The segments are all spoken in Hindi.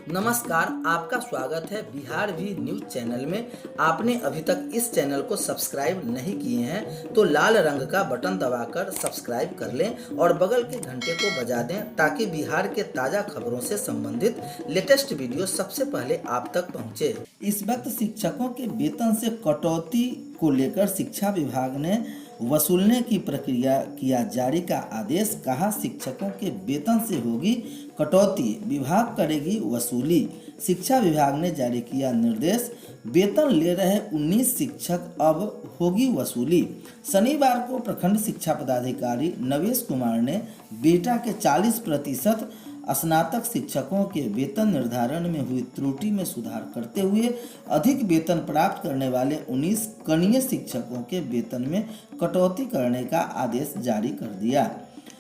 नमस्कार, आपका स्वागत है बिहार भी न्यूज चैनल में। आपने अभी तक इस चैनल को सब्सक्राइब नहीं किए हैं तो लाल रंग का बटन दबाकर सब्सक्राइब कर लें और बगल के घंटे को बजा दें ताकि बिहार के ताज़ा खबरों से संबंधित लेटेस्ट वीडियो सबसे पहले आप तक पहुंचे। इस वक्त शिक्षकों के वेतन से कटौती को लेकर शिक्षा विभाग ने वसूलने की प्रक्रिया किया जारी का आदेश। कहा, शिक्षकों के वेतन से होगी कटौती, विभाग करेगी वसूली। शिक्षा विभाग ने जारी किया निर्देश, वेतन ले रहे 19 शिक्षक अब होगी वसूली। शनिवार को प्रखंड शिक्षा पदाधिकारी नवेश कुमार ने बेटा के 40% स्नातक शिक्षकों के वेतन निर्धारण में हुई त्रुटि में सुधार करते हुए अधिक वेतन प्राप्त करने वाले 19 कनीय शिक्षकों के वेतन में कटौती करने का आदेश जारी कर दिया।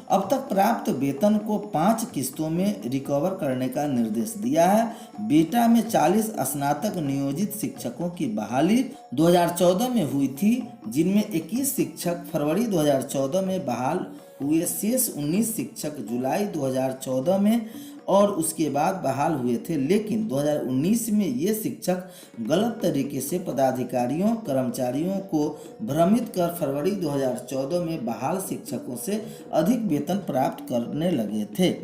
अब तक प्राप्त वेतन को 5 किस्तों में रिकवर करने का निर्देश दिया है। बेटा में 40 स्नातक नियोजित शिक्षकों की बहाली 2014 में हुई थी, जिनमें 21 शिक्षक फरवरी 2014 में बहाल हुए। शेष 19 शिक्षक जुलाई 2014 में और उसके बाद बहाल हुए थे, लेकिन 2019 में ये शिक्षक गलत तरीके से पदाधिकारियों कर्मचारियों को भ्रमित कर फरवरी 2014 में बहाल शिक्षकों से अधिक वेतन प्राप्त करने लगे थे,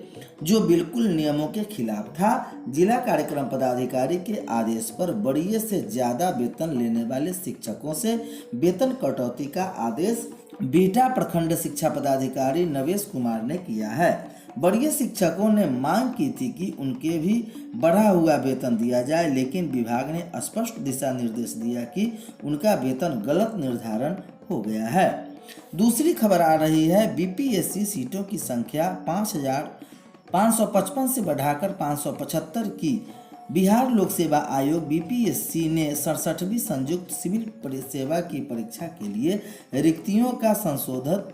जो बिल्कुल नियमों के खिलाफ था। जिला कार्यक्रम पदाधिकारी के आदेश पर वरीय से ज़्यादा वेतन लेने वाले शिक्षकों से वेतन कटौती का आदेश बिहटा प्रखंड शिक्षा पदाधिकारी नवेश कुमार ने किया है। वरीय शिक्षकों ने मांग की थी कि उनके भी बढ़ा हुआ वेतन दिया जाए, लेकिन विभाग ने स्पष्ट दिशा निर्देश दिया कि उनका वेतन गलत निर्धारण हो गया है। दूसरी खबर आ रही है, बीपीएससी सीटों की संख्या 5,555 से बढ़ाकर 575 की। बिहार लोक सेवा आयोग बीपीएससी ने 67वीं संयुक्त सिविल सेवा की परीक्षा के लिए रिक्तियों का संशोधित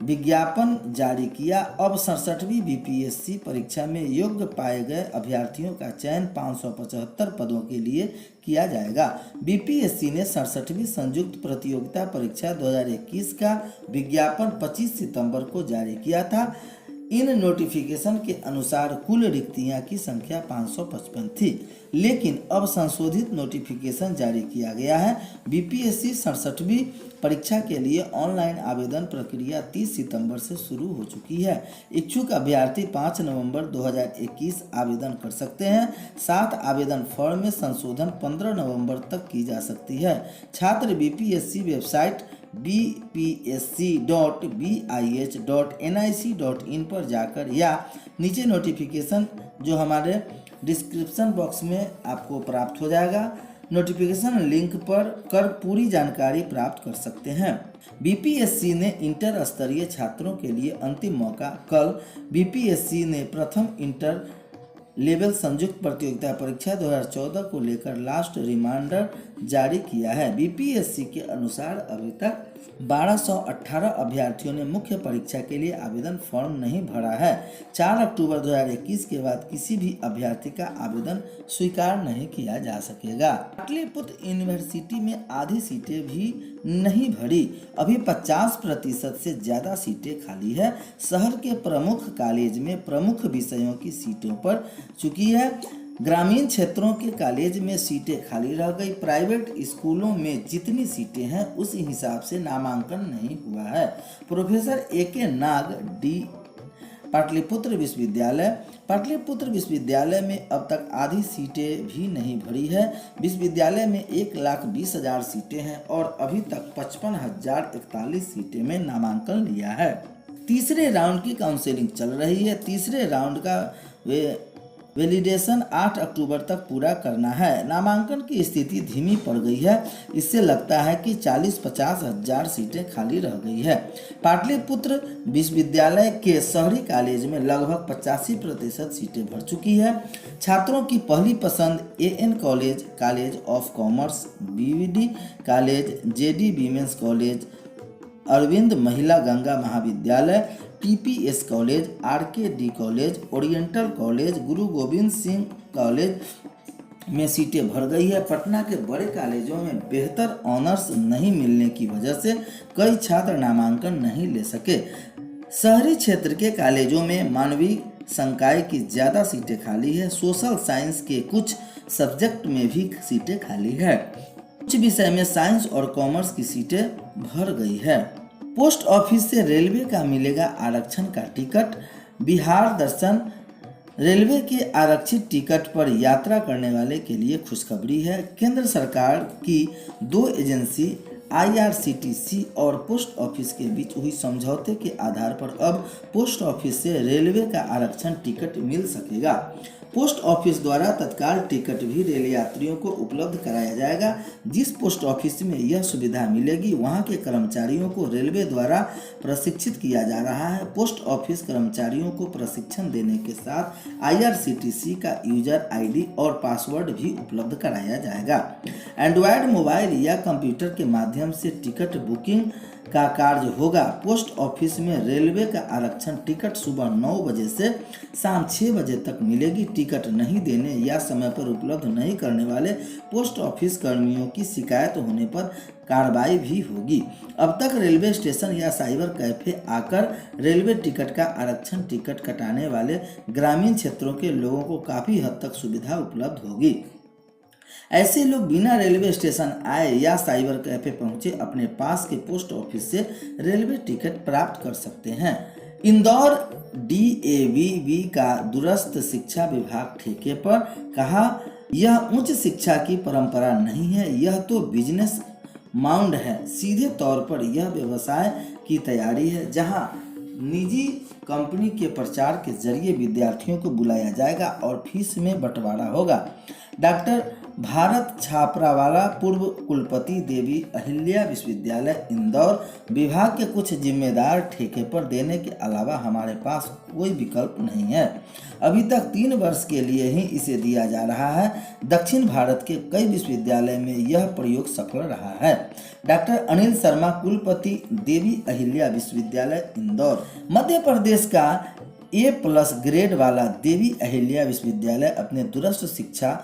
विज्ञापन जारी किया। अब 67वीं बीपीएससी परीक्षा में योग्य पाए गए अभ्यर्थियों का चयन 575 पदों के लिए किया जाएगा। बीपीएससी ने 67वीं संयुक्त प्रतियोगिता परीक्षा 2021 का विज्ञापन 25 सितंबर को जारी किया था। इन नोटिफिकेशन के अनुसार कुल रिक्तियां की संख्या 555 थी, लेकिन अब संशोधित नोटिफिकेशन जारी किया गया है। बीपीएससी 67वीं परीक्षा के लिए ऑनलाइन आवेदन प्रक्रिया 30 सितंबर से शुरू हो चुकी है। इच्छुक अभ्यर्थी 5 नवंबर 2021 आवेदन कर सकते हैं। 7 आवेदन फॉर्म में संशोधन 15 नवंबर तक की जा सकती है। छात्र बीपीएससी वेबसाइट bpsc.bih.nic.in पर जाकर या नीचे नोटिफिकेशन जो हमारे डिस्क्रिप्शन बॉक्स में आपको प्राप्त हो जाएगा, नोटिफिकेशन लिंक पर कर पूरी जानकारी प्राप्त कर सकते हैं। बीपीएससी ने इंटर स्तरीय छात्रों के लिए अंतिम मौका कल। बीपीएससी ने प्रथम इंटर लेवल संयुक्त प्रतियोगिता परीक्षा 2014 को लेकर लास्ट रिमाइंडर जारी किया है। बीपीएससी के अनुसार अभी तक 1218 अभ्यर्थियों ने मुख्य परीक्षा के लिए आवेदन फॉर्म नहीं भरा है। 4 अक्टूबर 2021 के बाद किसी भी अभ्यर्थी का आवेदन स्वीकार नहीं किया जा सकेगा। पाटलिपुत्र यूनिवर्सिटी में आधी सीटें भी नहीं भरी, अभी 50% से ज़्यादा सीटें खाली है। शहर के प्रमुख कॉलेज में प्रमुख विषयों की सीटों पर चुकी है। ग्रामीण क्षेत्रों के कॉलेज में सीटें खाली रह गई। प्राइवेट स्कूलों में जितनी सीटें हैं उस हिसाब से नामांकन नहीं हुआ है। प्रोफेसर AK नाग डी पाटलिपुत्र विश्वविद्यालय में अब तक आधी सीटें भी नहीं भरी है। विश्वविद्यालय में 1,20,000 सीटें हैं और अभी तक 55,041 सीटें में नामांकन लिया है। तीसरे राउंड की काउंसलिंग चल रही है। तीसरे राउंड का वैलिडेशन 8 अक्टूबर तक पूरा करना है। नामांकन की स्थिति धीमी पड़ गई है। इससे लगता है कि 40-50 हजार सीटें खाली रह गई है। पाटलिपुत्र विश्वविद्यालय के शहरी कॉलेज में लगभग 85% सीटें भर चुकी है। छात्रों की पहली पसंद AN college, college of commerce, BVD college, JD women's college, Arvind Mahila Ganga Mahavidyalaya, TPS college, RKD college, oriental college, Guru Gobind Singh college में सीटें भर गई है। पटना के बड़े कॉलेजों में बेहतर ऑनर्स नहीं मिलने की वजह से कई छात्र नामांकन नहीं ले सके। शहरी क्षेत्र के कॉलेजों में मानवीय संकाय की ज़्यादा सीटें खाली है। सोशल साइंस के कुछ सब्जेक्ट में भी सीटें खाली है। कुछ विषय में साइंस और कॉमर्स की सीटें भर गई है। पोस्ट ऑफिस से रेलवे का मिलेगा आरक्षण का टिकट। बिहार दर्शन रेलवे के आरक्षित टिकट पर यात्रा करने वाले के लिए खुशखबरी है। केंद्र सरकार की दो एजेंसी IRCTC और पोस्ट ऑफिस के बीच हुई समझौते के आधार पर अब पोस्ट ऑफिस से रेलवे का आरक्षण टिकट मिल सकेगा। पोस्ट ऑफिस द्वारा तत्काल टिकट भी रेल यात्रियों को उपलब्ध कराया जाएगा। जिस पोस्ट ऑफिस में यह सुविधा मिलेगी वहां के कर्मचारियों को रेलवे द्वारा प्रशिक्षित किया जा रहा है। पोस्ट ऑफिस कर्मचारियों को प्रशिक्षण देने के साथ IRCTC का यूजर ID और पासवर्ड भी उपलब्ध कराया जाएगा। एंड्रॉयड मोबाइल या कंप्यूटर के माध्यम से टिकट बुकिंग का कार्य होगा। पोस्ट ऑफिस में रेलवे का आरक्षण टिकट सुबह 9 बजे से शाम 6 बजे तक मिलेगी। टिकट नहीं देने या समय पर उपलब्ध नहीं करने वाले पोस्ट ऑफिस कर्मियों की शिकायत होने पर कार्रवाई भी होगी। अब तक रेलवे स्टेशन या साइबर कैफे आकर रेलवे टिकट का आरक्षण टिकट कटाने वाले ग्रामीण क्षेत्रों के लोगों को काफ़ी हद तक सुविधा उपलब्ध होगी। ऐसे लोग बिना रेलवे स्टेशन आए या साइबर कैफे पहुंचे अपने पास के पोस्ट ऑफिस से रेलवे टिकट प्राप्त कर सकते हैं। इंदौर DAVV का दूरस्थ शिक्षा विभाग ठेके पर, कहा यह उच्च शिक्षा की परंपरा नहीं है, यह तो बिजनेस माउंड है। सीधे तौर पर यह व्यवसाय की तैयारी है जहां निजी कंपनी के प्रचार के जरिए विद्यार्थियों को बुलाया जाएगा और फीस में बंटवारा होगा। डॉक्टर भारत छापरावाला, पूर्व कुलपति देवी अहिल्या विश्वविद्यालय इंदौर, विभाग के कुछ जिम्मेदार ठेके पर देने के अलावा हमारे पास कोई विकल्प नहीं है। अभी तक 3 वर्ष के लिए ही इसे दिया जा रहा है। दक्षिण भारत के कई विश्वविद्यालय में यह प्रयोग सफल रहा है। डॉक्टर अनिल शर्मा, कुलपति देवी अहिल्या विश्वविद्यालय इंदौर। मध्य प्रदेश का A+ ग्रेड वाला देवी अहिल्या विश्वविद्यालय अपने दूरस्थ शिक्षा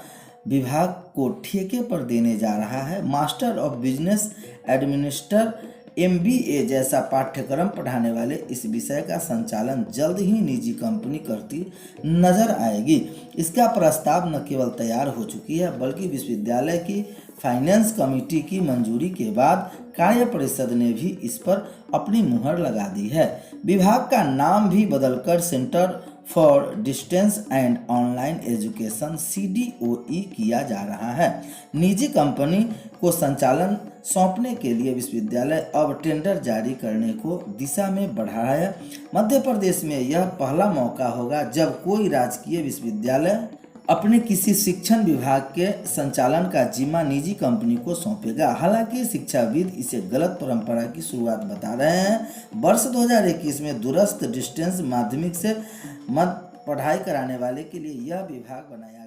विभाग को ठेके पर देने जा रहा है। Master of business administer MBA जैसा पाठ्यक्रम पढ़ाने वाले इस विषय का संचालन जल्द ही निजी कंपनी करती नजर आएगी। इसका प्रस्ताव न केवल तैयार हो चुकी है बल्कि विश्वविद्यालय की फाइनेंस कमेटी की मंजूरी के बाद कार्य परिषद ने भी इस पर अपनी मुहर लगा दी है। विभाग का नाम भी बदलकर centre for distance and online education CDOE किया जा रहा है। निजी कंपनी को संचालन सौंपने के लिए विश्वविद्यालय अब टेंडर जारी करने को दिशा में बढ़ा है। मध्य प्रदेश में यह पहला मौका होगा जब कोई राजकीय विश्वविद्यालय अपने किसी शिक्षण विभाग के संचालन का जिम्मा निजी कंपनी को सौंपेगा। हालांकि शिक्षाविद इसे गलत परंपरा की शुरुआत बता रहे हैं। वर्ष 2021 में दूरस्थ डिस्टेंस माध्यमिक से मध्य पढ़ाई कराने वाले के लिए यह विभाग बनाया